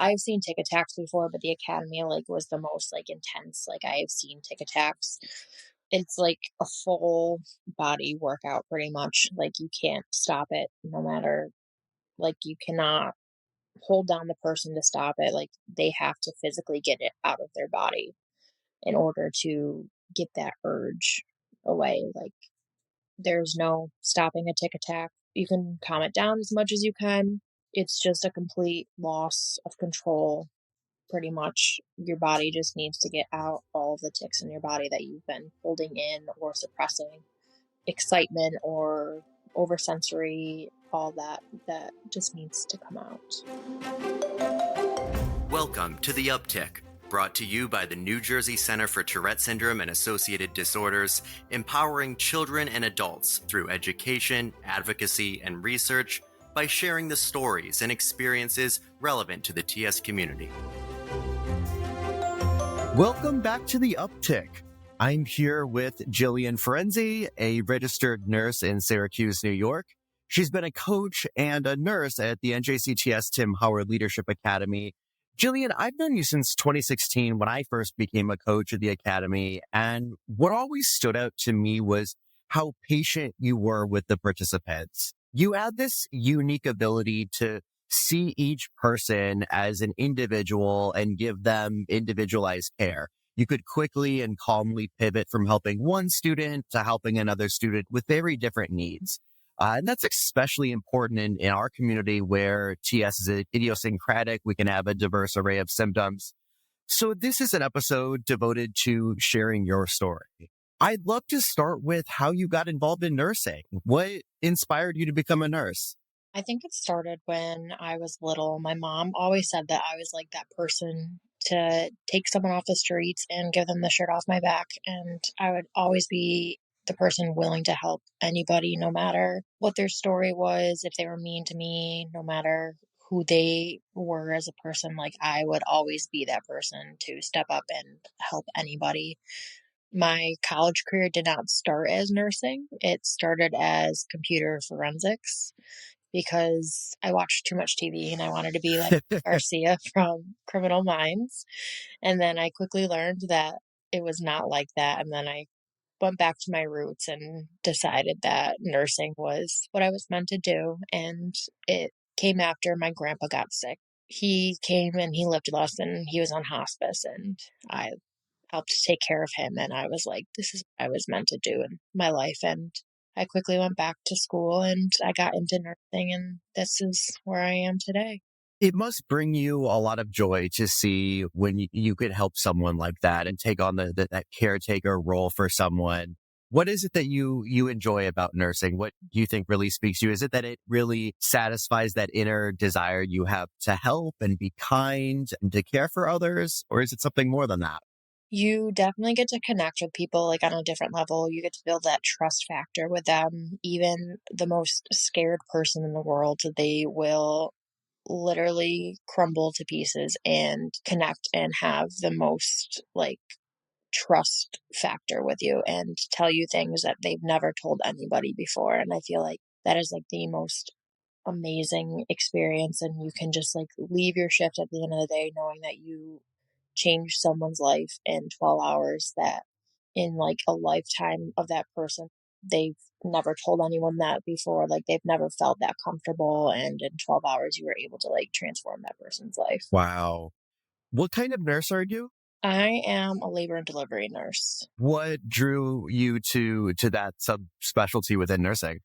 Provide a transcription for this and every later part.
I've seen tic attacks before, but the academy was the most intense I've seen tic attacks. It's like a full body workout pretty much. You can't stop it no matter you cannot hold down the person to stop it. They have to physically get it out of their body in order to get that urge away. There's no stopping a tic attack. You can calm it down as much as you can. It's just a complete loss of control. Pretty much your body just needs to get out all of the tics in your body that you've been holding in or suppressing. Excitement or oversensory, all that just needs to come out. Welcome to The Uptick, brought to you by the New Jersey Center for Tourette Syndrome and Associated Disorders, empowering children and adults through education, advocacy, and research by sharing the stories and experiences relevant to the TS community. Welcome back to The Uptick. I'm here with Jillian Firenze, a registered nurse in Syracuse, New York. She's been a coach and a nurse at the NJCTS Tim Howard Leadership Academy. Jillian, I've known you since 2016 when I first became a coach at the academy. And what always stood out to me was how patient you were with the participants. You had this unique ability to see each person as an individual and give them individualized care. You could quickly and calmly pivot from helping one student to helping another student with very different needs. And that's especially important in our community where TS is idiosyncratic. We can have a diverse array of symptoms. So this is an episode devoted to sharing your story. I'd love to start with how you got involved in nursing. What inspired you to become a nurse? I think it started when I was little. My mom always said that I was that person to take someone off the streets and give them the shirt off my back. And I would always be the person willing to help anybody, no matter what their story was, if they were mean to me, no matter who they were as a person. I would always be that person to step up and help anybody. My college career did not start as nursing. It started as computer forensics because I watched too much TV and I wanted to be like Garcia from Criminal Minds. And then I quickly learned that it was not like that. And then I went back to my roots and decided that nursing was what I was meant to do. And it came after my grandpa got sick. He came and he lived with us and he was on hospice and I helped take care of him. And I was like, this is what I was meant to do in my life. And I quickly went back to school and I got into nursing and this is where I am today. It must bring you a lot of joy to see when you could help someone like that and take on that caretaker role for someone. What is it that you enjoy about nursing? What do you think really speaks to you? Is it that it really satisfies that inner desire you have to help and be kind and to care for others? Or is it something more than that? You definitely get to connect with people on a different level. You get to build that trust factor with them. Even the most scared person in the world, they will literally crumble to pieces and connect and have the most trust factor with you and tell you things that they've never told anybody before. And I feel like that is the most amazing experience. And you can just leave your shift at the end of the day knowing that you changed someone's life in 12 hours, that in a lifetime of that person, they've never told anyone that before. They've never felt that comfortable. And in 12 hours, you were able to transform that person's life. Wow. What kind of nurse are you? I am a labor and delivery nurse. What drew you to that subspecialty within nursing?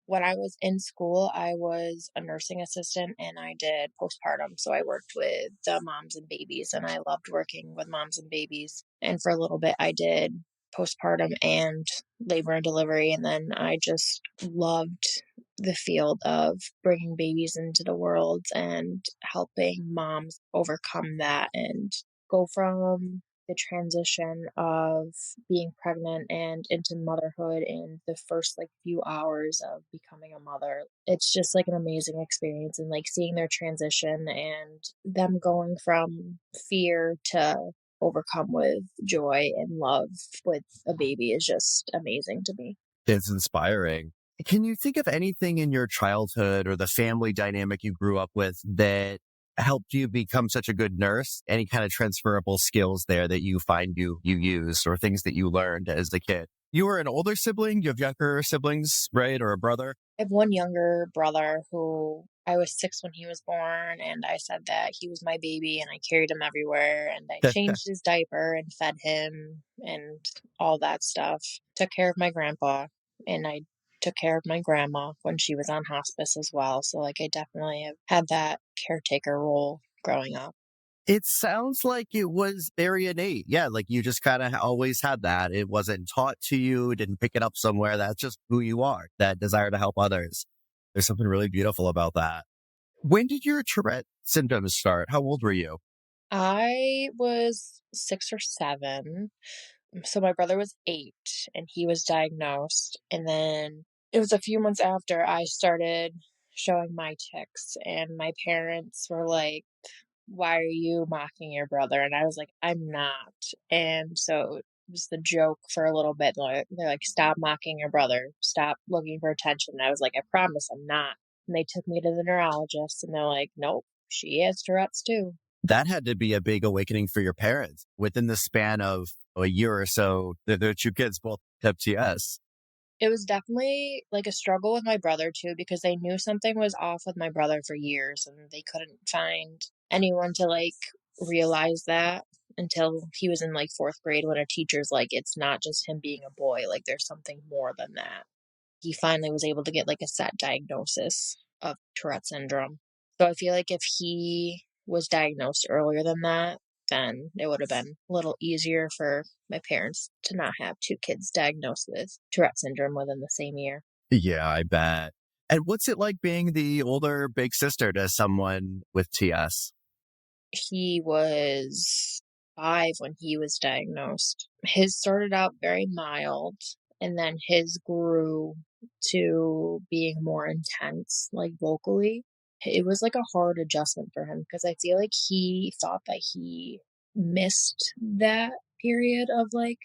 When I was in school, I was a nursing assistant and I did postpartum. So I worked with the moms and babies and I loved working with moms and babies. And for a little bit, I did postpartum and labor and delivery. And then I just loved the field of bringing babies into the world and helping moms overcome that and go from the transition of being pregnant and into motherhood in the first few hours of becoming a mother. It's just an amazing experience and seeing their transition and them going from fear to overcome with joy and love with a baby is just amazing to me. It's inspiring. Can you think of anything in your childhood or the family dynamic you grew up with that helped you become such a good nurse? Any kind of transferable skills there that you find you used or things that you learned as a kid? You were an older sibling. You have younger siblings, right? Or a brother? I have one younger brother who I was 6 when he was born, and I said that he was my baby and I carried him everywhere and I changed his diaper and fed him and all that stuff. Took care of my grandpa and I took care of my grandma when she was on hospice as well. So like I definitely have had that caretaker role growing up. It sounds like it was very innate. Yeah, like you just kind of always had that. It wasn't taught to you, didn't pick it up somewhere. That's just who you are, that desire to help others. There's something really beautiful about that. When did your Tourette symptoms start? How old were you? I was 6 or 7. So my brother was 8 and he was diagnosed. And then it was a few months after I started showing my tics, and my parents were like, "Why are you mocking your brother?" And I was like, "I'm not." And so it was the joke for a little bit. They're like, "Stop mocking your brother. Stop looking for attention." And I was like, "I promise I'm not." And they took me to the neurologist and they're like, "Nope, she has Tourette's too." That had to be a big awakening for your parents. Within the span of a year or so, their two kids both have TS. It was definitely, like, a struggle with my brother too, because they knew something was off with my brother for years, and they couldn't find anyone to, like, realize that until he was in, like, 4th grade when a teacher's like, "It's not just him being a boy, like, there's something more than that." He finally was able to get, like, a set diagnosis of Tourette syndrome. So I feel like if he was diagnosed earlier than that, then it would have been a little easier for my parents to not have 2 kids diagnosed with Tourette syndrome within the same year. Yeah, I bet. And what's it like being the older big sister to someone with TS? He was 5 when he was diagnosed. His started out very mild, and then his grew to being more intense, like, vocally. It was, like, a hard adjustment for him because I feel like he thought that he missed that period of, like,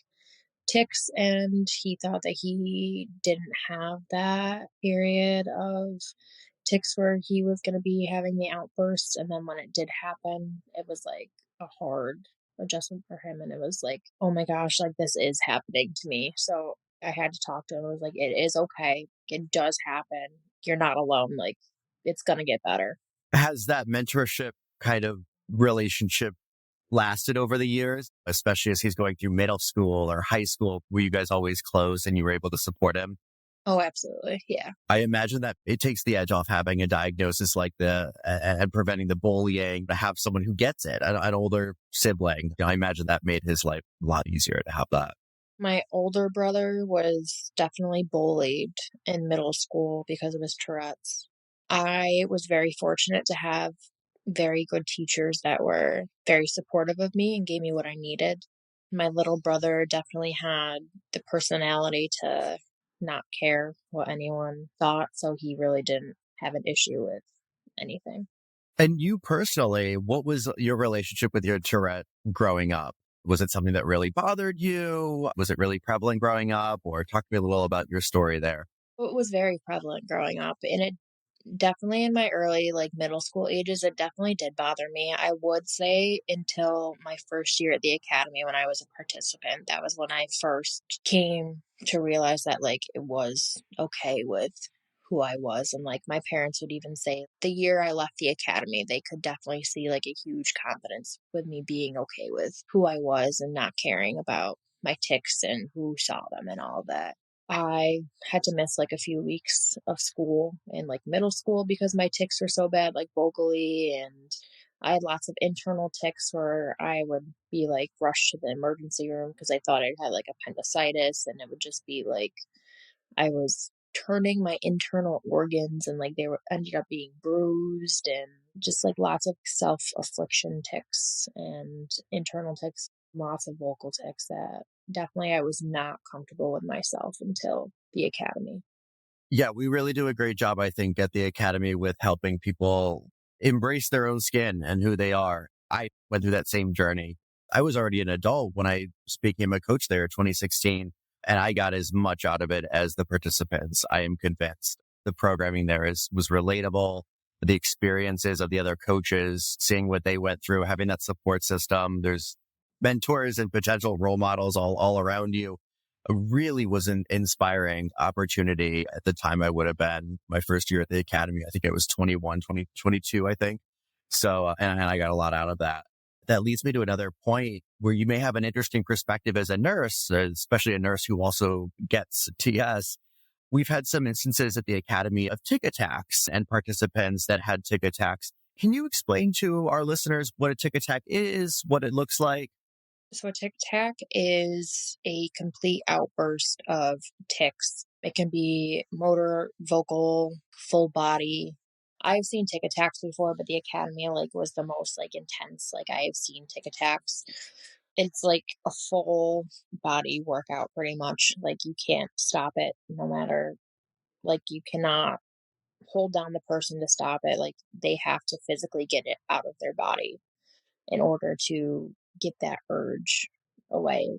tics, and he thought that he didn't have that period of tics where he was gonna be having the outbursts, and then when it did happen, it was, like, a hard adjustment for him, and it was like, "Oh my gosh, like, this is happening to me." So, I had to talk to him. I was like, "It is okay. It does happen. You're not alone, like, it's gonna get better." Has that mentorship kind of relationship lasted over the years, especially as he's going through middle school or high school? Were you guys always close and you were able to support him? Oh, absolutely, yeah. I imagine that it takes the edge off having a diagnosis like and preventing the bullying to have someone who gets it, an older sibling. I imagine that made his life a lot easier to have that. My older brother was definitely bullied in middle school because of his Tourette's. I was very fortunate to have very good teachers that were very supportive of me and gave me what I needed. My little brother definitely had the personality to not care what anyone thought, so he really didn't have an issue with anything. And you personally, what was your relationship with your Tourette growing up? Was it something that really bothered you? Was it really prevalent growing up? Or talk to me a little about your story there. It was very prevalent growing up, and it definitely in my early, like, middle school ages, it definitely did bother me. I would say until my first year at the academy when I was a participant, that was when I first came to realize that, like, it was okay with who I was. And, like, my parents would even say the year I left the academy, they could definitely see, like, a huge confidence with me being okay with who I was and not caring about my tics and who saw them and all that. I had to miss, like, a few weeks of school in, like, middle school because my tics were so bad, like, vocally, and I had lots of internal tics where I would be, like, rushed to the emergency room because I thought I had, like, appendicitis, and it would just be, like, I was turning my internal organs and, like, they were ended up being bruised and just, like, lots of self-affliction tics and internal tics, lots of vocal tics that definitely I was not comfortable with myself until the academy. Yeah, we really do a great job, I think, at the Academy with helping people embrace their own skin and who they are. I went through that same journey. I was already an adult when I became a coach there in 2016, and I got as much out of it as the participants. I am convinced the programming there was relatable. the experiences of the other coaches, seeing what they went through, having that support system. There's mentors and potential role models all around you. It really was an inspiring opportunity at the time. I would have been my first year at the academy. I think it was 22, I think. So, and I got a lot out of that. That leads me to another point where you may have an interesting perspective as a nurse, especially a nurse who also gets TS. We've had some instances at the academy of tic attacks and participants that had tic attacks. Can you explain to our listeners what a tic attack is, what it looks like? So a tic tac is a complete outburst of tics. It can be motor, vocal, full body. I've seen tic attacks before, but the academy was the most intense. I've seen tic attacks. It's like a full body workout pretty much. You can't stop it no matter you cannot hold down the person to stop it. They have to physically get it out of their body in order to get that urge away.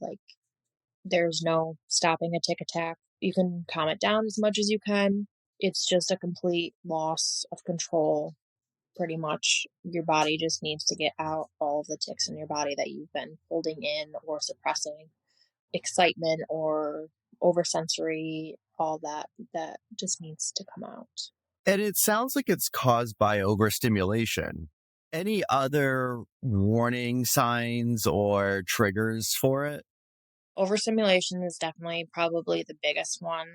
There's no stopping a tic attack. You can calm it down as much as you can. It's just a complete loss of control. Pretty much, your body just needs to get out all of the tics in your body that you've been holding in or suppressing. Excitement or oversensory, all that just needs to come out. And it sounds like it's caused by overstimulation. Any other warning signs or triggers for it? Overstimulation is definitely probably the biggest one.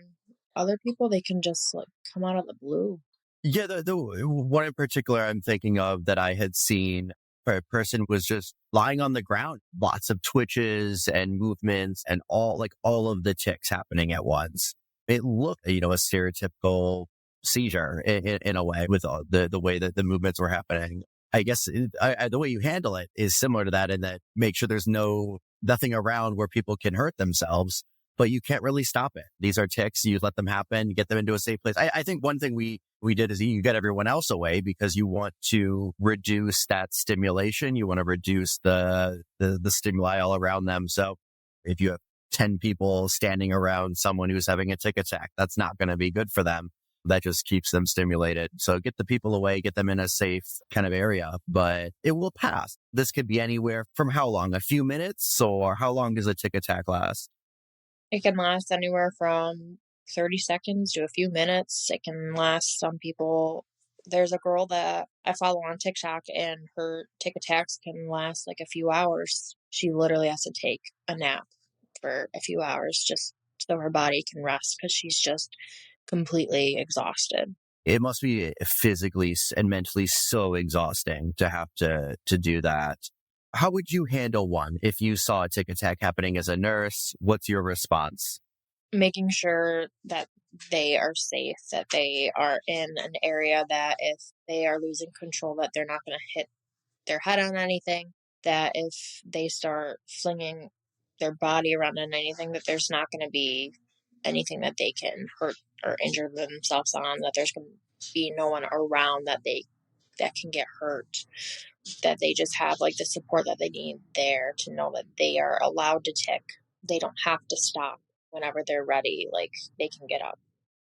Other people, they can just come out of the blue. Yeah, the one in particular I'm thinking of that I had seen, where a person was just lying on the ground, lots of twitches and movements and all of the tics happening at once. It looked, a stereotypical seizure in a way with all the way that the movements were happening. I guess the way you handle it is similar to that in that make sure there's nothing around where people can hurt themselves, but you can't really stop it. These are tics. You let them happen, get them into a safe place. I think one thing we did is you get everyone else away because you want to reduce that stimulation. You want to reduce the stimuli all around them. So if you have 10 people standing around someone who's having a tic attack, that's not going to be good for them. That just keeps them stimulated. So get the people away, get them in a safe kind of area, but it will pass. This could be anywhere from how long? A few minutes, or how long does a tic attack last? It can last anywhere from 30 seconds to a few minutes. It can last some people. There's a girl that I follow on TikTok, and her tic attacks can last a few hours. She literally has to take a nap for a few hours just so her body can rest because she's just completely exhausted. It must be physically and mentally so exhausting to have to do that. How would you handle one if you saw a tic attack happening as a nurse? What's your response? Making sure that they are safe, that they are in an area that if they are losing control, that they're not going to hit their head on anything, that if they start flinging their body around on anything, that there's not going to be anything that they can hurt or injure themselves on, that there's going to be no one around that can get hurt, that they just have the support that they need there to know that they are allowed to tick. They don't have to stop whenever they're ready. They can get up.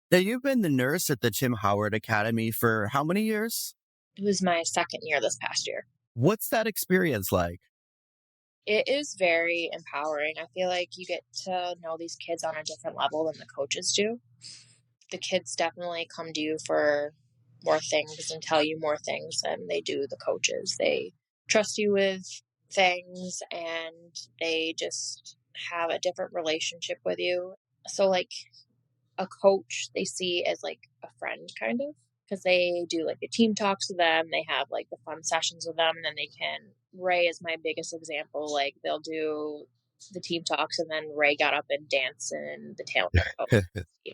Now, you've been the nurse at the Tim Howard Academy for how many years? It was my second year this past year. What's that experience like? It is very empowering. I feel like you get to know these kids on a different level than the coaches do. The kids definitely come to you for more things and tell you more things than they do the coaches. They trust you with things, and they just have a different relationship with you. So a coach they see as a friend kind of, because they do the team talks with them. They have the fun sessions with them. And then they can, Ray is my biggest example. They'll do the team talks, and then Ray got up and danced in the talent.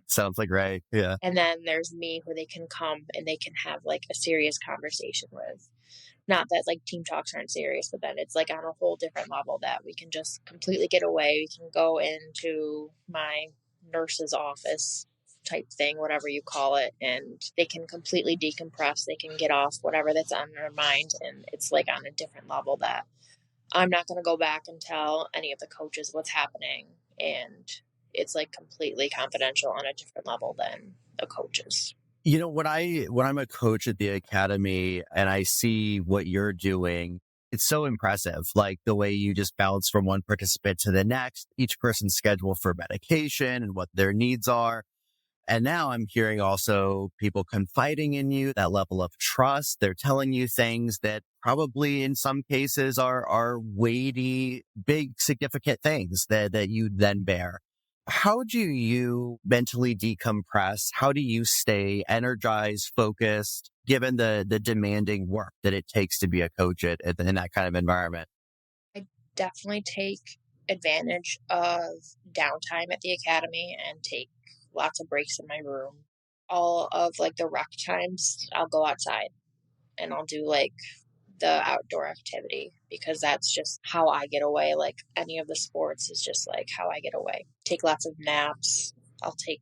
Sounds like Ray. Yeah. And then there's me, who they can come and they can have a serious conversation with. Not that team talks aren't serious, but then it's on a whole different level that we can just completely get away. We can go into my nurse's office type thing, whatever you call it, and they can completely decompress. They can get off whatever that's on their mind, and it's on a different level that I'm not going to go back and tell any of the coaches what's happening, and it's completely confidential on a different level than the coaches. When I'm a coach at the academy and I see what you're doing, it's so impressive. Like the way you just bounce from one participant to the next, each person's schedule for medication and what their needs are. And now I'm hearing also people confiding in you, that level of trust. They're telling you things that probably in some cases are weighty, big, significant things that you then bear. How do you mentally decompress? How do you stay energized, focused, given the demanding work that it takes to be a coach in that kind of environment? I definitely take advantage of downtime at the academy and take lots of breaks in my room. All of like the rec times, I'll go outside and I'll do like the outdoor activity because that's just how I get away. Like any of the sports is just like how I get away. Take lots of naps. I'll take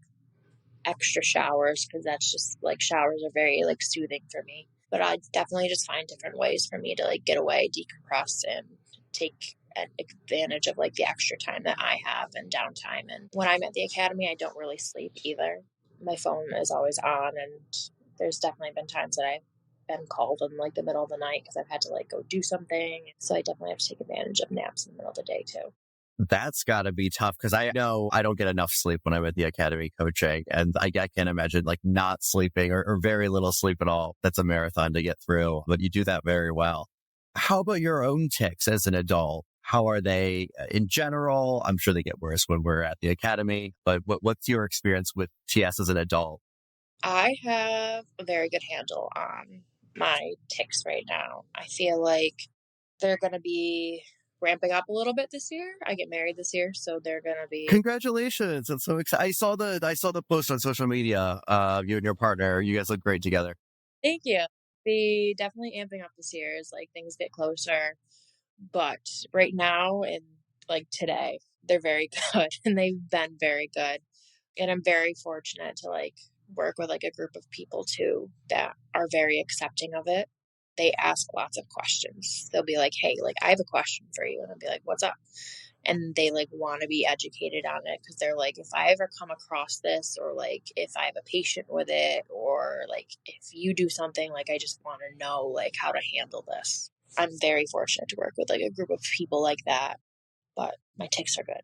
extra showers because that's just like showers are very like soothing for me. But I definitely just find different ways for me to like get away, decompress, and take advantage of like the extra time that I have and downtime. And when I'm at the academy, I don't really sleep either. My phone is always on, and there's definitely been times that I've been called in like the middle of the night because I've had to like go do something. So I definitely have to take advantage of naps in the middle of the day too. That's got to be tough because I know I don't get enough sleep when I'm at the academy coaching. And I can't imagine like not sleeping or very little sleep at all. That's a marathon to get through, but you do that very well. How about your own tics as an adult? How are they in general? I'm sure they get worse when we're at the academy, but what's your experience with TS as an adult? I have a very good handle on my ticks right now. I feel like they're going to be ramping up a little bit this year. I get married this year, so they're going to be. Congratulations. That's so exciting. I saw the post on social media. You and your partner, you guys look great together. Thank you. Be definitely amping up this year as like things get closer. But right now and like today, they're very good and they've been very good. And I'm very fortunate to like work with like a group of people too that are very accepting of it. They ask lots of questions. They'll be like, "Hey, like I have a question for you." And I'll be like, "What's up?" And they like want to be educated on it because they're like, if I ever come across this, or like if I have a patient with it, or like if you do something, like I just want to know like how to handle this. I'm very fortunate to work with like a group of people like that, but my ticks are good.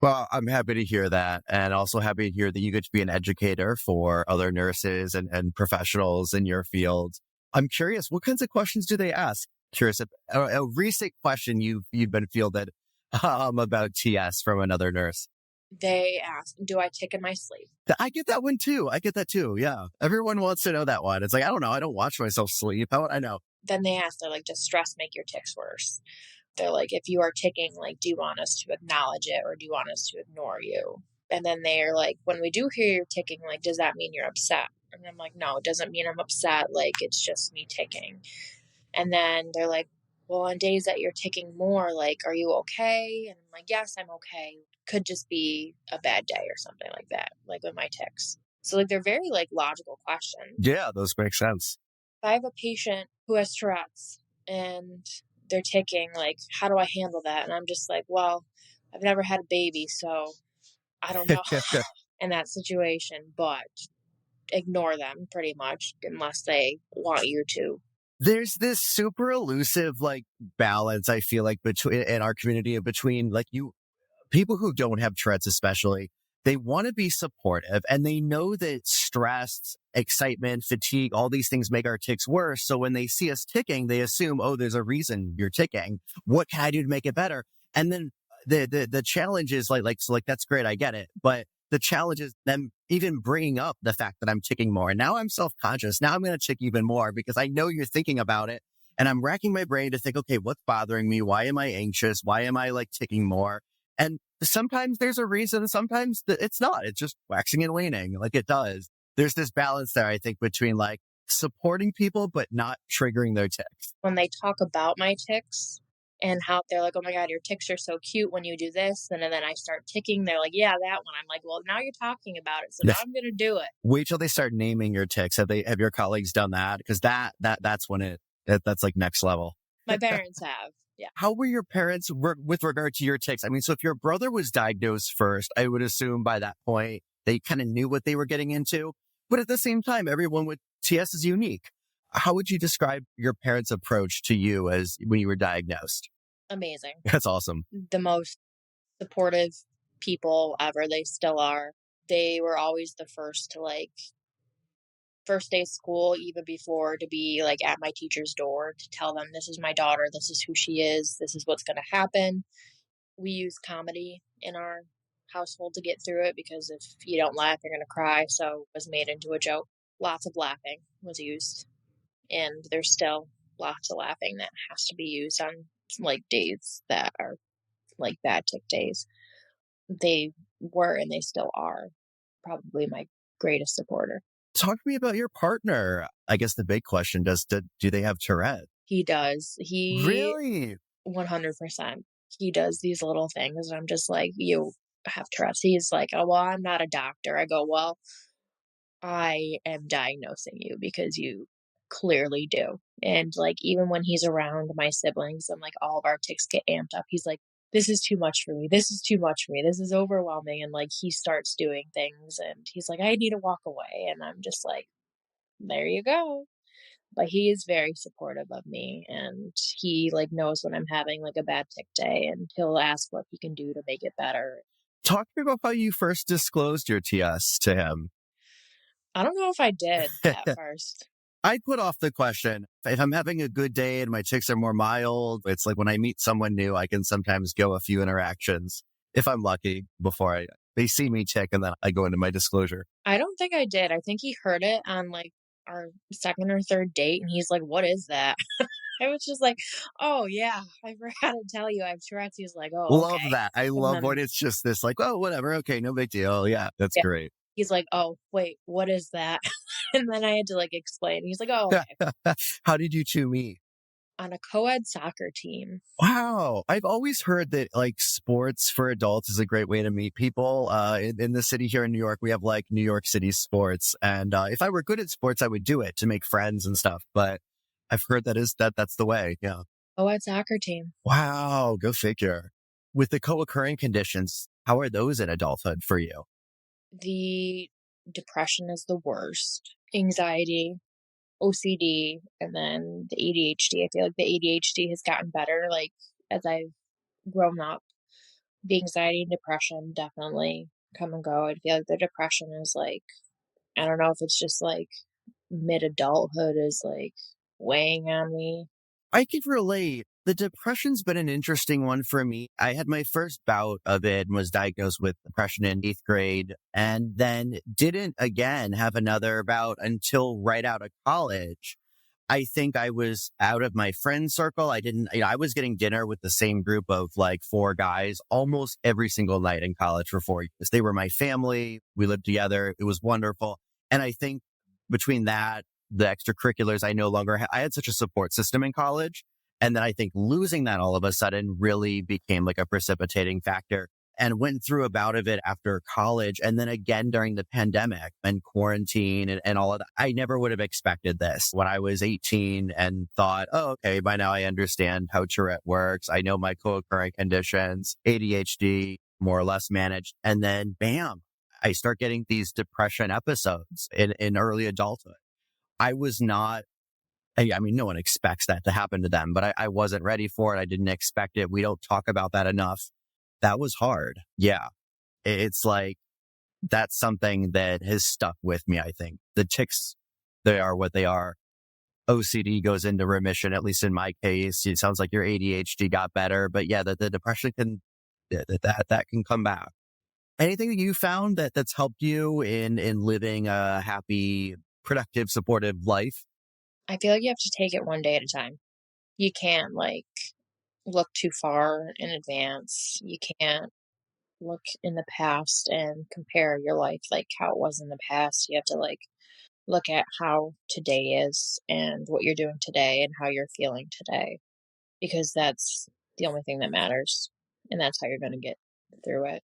Well, I'm happy to hear that. And also happy to hear that you get to be an educator for other nurses and professionals in your field. I'm curious, what kinds of questions do they ask? Curious, a recent question you've been fielded about TS from another nurse. They ask, do I tick in my sleep? I get that one too. I get that too. Yeah. Everyone wants to know that one. It's like, I don't know. I don't watch myself sleep. How would I know? Then they ask, they're like, does stress make your ticks worse? They're like, if you are ticking, like, do you want us to acknowledge it or do you want us to ignore you? And then they're like, when we do hear you're ticking, like, does that mean you're upset? And I'm like, no, it doesn't mean I'm upset. Like, it's just me ticking. And then they're like, well, on days that you're ticking more, like, are you okay? And I'm like, yes, I'm okay. Could just be a bad day or something like that, like with my ticks. So, like, they're very, like, logical questions. Yeah, those make sense. If I have a patient who has Tourette's and they're ticking, like, how do I handle that? And I'm just like, well, I've never had a baby, so I don't know in that situation, but ignore them pretty much unless they want you to. There's this super elusive like balance, I feel like, between in our community between like people who don't have Tourette's, especially, they want to be supportive and they know that stress, excitement, fatigue, all these things make our ticks worse. So when they see us ticking, they assume, oh, there's a reason you're ticking. What can I do to make it better? And then the challenge is like, that's great. I get it. But the challenge is them even bringing up the fact that I'm ticking more. And now I'm self-conscious. Now I'm going to tick even more because I know you're thinking about it. And I'm racking my brain to think, okay, what's bothering me? Why am I anxious? Why am I like ticking more? And sometimes there's a reason. Sometimes it's not. It's just waxing and waning like it does. There's this balance there, I think, between like supporting people, but not triggering their ticks. When they talk about my ticks and how they're like, oh my God, your ticks are so cute when you do this. And then I start ticking. They're like, yeah, that one. I'm like, well, now you're talking about it. So now I'm going to do it. Wait till they start naming your ticks. Have your colleagues done that? Because that's when that's like next level. My parents have. Yeah. How were your parents with regard to your ticks? I mean, so if your brother was diagnosed first, I would assume by that point they kind of knew what they were getting into. But at the same time, everyone with TS is unique. How would you describe your parents' approach to you as when you were diagnosed? Amazing. That's awesome. The most supportive people ever. They still are. They were always the first to like first day of school, even before, to be like at my teacher's door to tell them, this is my daughter, this is who she is, this is what's going to happen. We use comedy in our household to get through it because if you don't laugh, you're going to cry. So it was made into a joke. Lots of laughing was used, and there's still lots of laughing that has to be used on like days that are like bad tick days. They were and they still are probably my greatest supporter. Talk to me about your partner. I guess the big question, do they have Tourette? He does. He Really? 100%. He does these little things, and I'm just like, "You have Tourette's." He's like, "Oh, well, I'm not a doctor." I go, "Well, I am diagnosing you because you clearly do." And, like, even when he's around my siblings and, like, all of our tics get amped up, he's like, "This is too much for me. This is too much for me. This is overwhelming." And, like, he starts doing things, and he's like, "I need to walk away." And I'm just like, "There you go." But he is very supportive of me, and he, like, knows when I'm having, like, a bad tick day, and he'll ask what he can do to make it better. Talk to me about how you first disclosed your TS to him. I don't know if I did at first. I put off the question. If I'm having a good day and my tics are more mild, it's like when I meet someone new, I can sometimes go a few interactions if I'm lucky before they see me tick and then I go into my disclosure. I don't think I did. I think he heard it on, like, our 2nd or 3rd date, and he's like, "What is that?" I was just like, "Oh, yeah, I forgot to tell you I have Tourette's." He's like, "Oh, Love okay." that. I And love then when it's just this like, oh, whatever. Okay, no big deal. Yeah, that's yeah, great. he's like, "Oh, wait, what is that?" And then I had to, like, explain. He's like, "Oh, okay." How did you two meet? On a co-ed soccer team. Wow. I've always heard that like sports for adults is a great way to meet people. In the city here in New York, we have like New York City sports. And if I were good at sports, I would do it to make friends and stuff. But I've heard that's the way. Yeah. Co-ed soccer team. Wow. Go figure. With the co-occurring conditions, how are those in adulthood for you? The depression is the worst. Anxiety, OCD, and then the ADHD. I feel like the ADHD has gotten better, like, as I've grown up. The anxiety and depression definitely come and go. I feel like the depression is, like, I don't know if it's just, like, mid-adulthood is, like, weighing on me. I could relate. The depression's been an interesting one for me. I had my first bout of it and was diagnosed with depression in 8th grade and then didn't again have another bout until right out of college. I think I was out of my friend circle. I didn't, I was getting dinner with the same group of like 4 guys almost every single night in college for 4 years. They were my family. We lived together. It was wonderful. And I think between that, the extracurriculars, I no longer I had such a support system in college. And then I think losing that all of a sudden really became like a precipitating factor and went through a bout of it after college. And then again during the pandemic and quarantine and all of that. I never would have expected this when I was 18 and thought, oh, okay, by now I understand how Tourette works. I know my co-occurring conditions, ADHD, more or less managed. And then bam, I start getting these depression episodes in early adulthood. I was not, I mean, no one expects that to happen to them, but I wasn't ready for it. I didn't expect it. We don't talk about that enough. That was hard. Yeah. It's like, that's something that has stuck with me, I think. The tics, they are what they are. OCD goes into remission, at least in my case. It sounds like your ADHD got better, but yeah, the depression that can come back. Anything that you found that's helped you in living a happy, productive, supportive life? I feel like you have to take it one day at a time. You can't, like, look too far in advance. You can't look in the past and compare your life, like, how it was in the past. You have to, like, look at how today is and what you're doing today and how you're feeling today, because that's the only thing that matters, and that's how you're gonna get through it.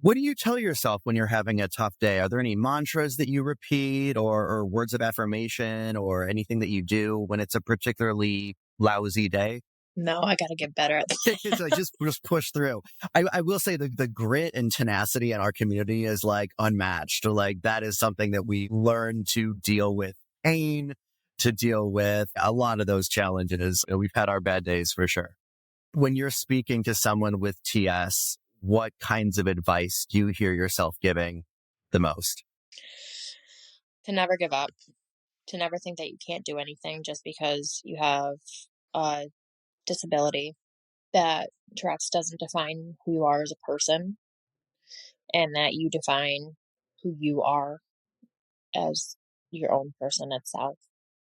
What do you tell yourself when you're having a tough day? Are there any mantras that you repeat or words of affirmation or anything that you do when it's a particularly lousy day? No, I got to get better at that. It's like just push through. I will say the grit and tenacity in our community is like unmatched. Like that is something that we learn to deal with pain, to deal with a lot of those challenges. We've had our bad days for sure. When you're speaking to someone with TS, what kinds of advice do you hear yourself giving the most? To never give up, to never think that you can't do anything just because you have a disability, that Tourette's doesn't define who you are as a person, and that you define who you are as your own person itself.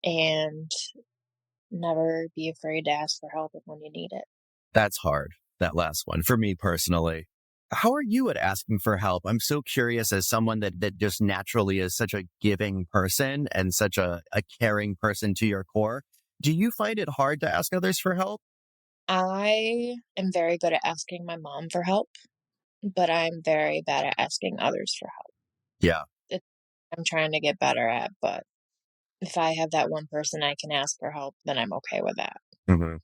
And never be afraid to ask for help when you need it. That's hard, that last one, for me personally. How are you at asking for help? I'm so curious as someone that just naturally is such a giving person and such a caring person to your core. Do you find it hard to ask others for help? I am very good at asking my mom for help, but I'm very bad at asking others for help. Yeah. It's I'm trying to get better at, but if I have that one person I can ask for help, then I'm okay with that. hmm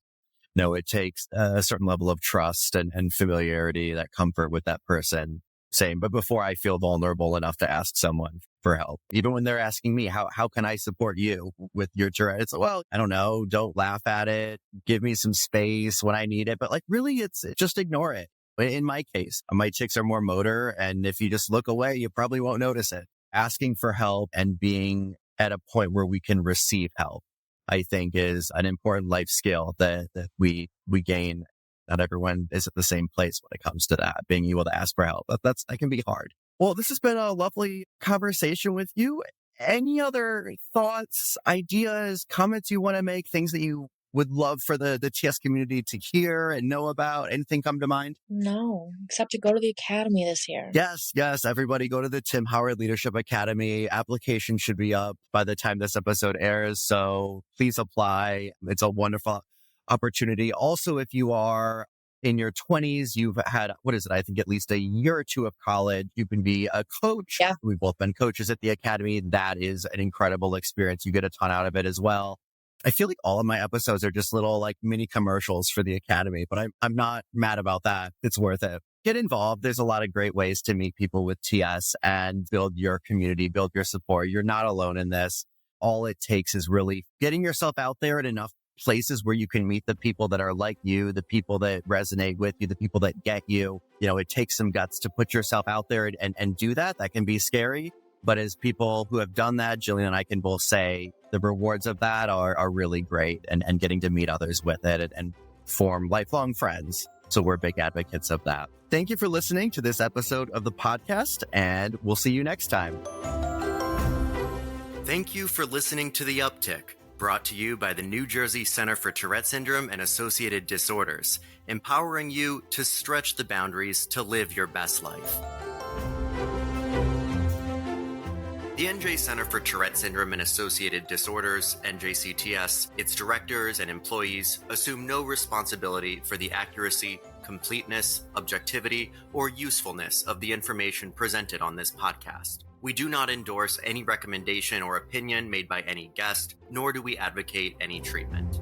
No, it takes a certain level of trust and familiarity, that comfort with that person. Same. But before I feel vulnerable enough to ask someone for help, even when they're asking me, how can I support you with your Tourette? It's, well, I don't know. Don't laugh at it. Give me some space when I need it. But like, really, it's just ignore it. In my case, my tics are more motor. And if you just look away, you probably won't notice it. Asking for help and being at a point where we can receive help, I think, is an important life skill that we gain. Not everyone is at the same place when it comes to that, being able to ask for help. That can be hard. Well, this has been a lovely conversation with you. Any other thoughts, ideas, comments you want to make, things that you would love for the TS community to hear and know about? Anything come to mind? No, except to go to the academy this year. Yes. Everybody go to the Tim Howard Leadership Academy. Application should be up by the time this episode airs. So please apply. It's a wonderful opportunity. Also, if you are in your 20s, you've had, what is it? I think at least a year or two of college. You can be a coach. Yeah. We've both been coaches at the academy. That is an incredible experience. You get a ton out of it as well. I feel like all of my episodes are just little like mini commercials for the academy, but I'm not mad about that. It's worth it. Get involved. There's a lot of great ways to meet people with TS and build your community, build your support. You're not alone in this. All it takes is really getting yourself out there at enough places where you can meet the people that are like you, the people that resonate with you, the people that get you. You know, it takes some guts to put yourself out there and do that. That can be scary. But as people who have done that, Jillian and I can both say the rewards of that are really great, and getting to meet others with it and form lifelong friends. So we're big advocates of that. Thank you for listening to this episode of the podcast, and we'll see you next time. Thank you for listening to The Uptick, brought to you by the New Jersey Center for Tourette Syndrome and Associated Disorders, empowering you to stretch the boundaries to live your best life. The NJ Center for Tourette Syndrome and Associated Disorders, NJCTS, its directors and employees assume no responsibility for the accuracy, completeness, objectivity, or usefulness of the information presented on this podcast. We do not endorse any recommendation or opinion made by any guest, nor do we advocate any treatment.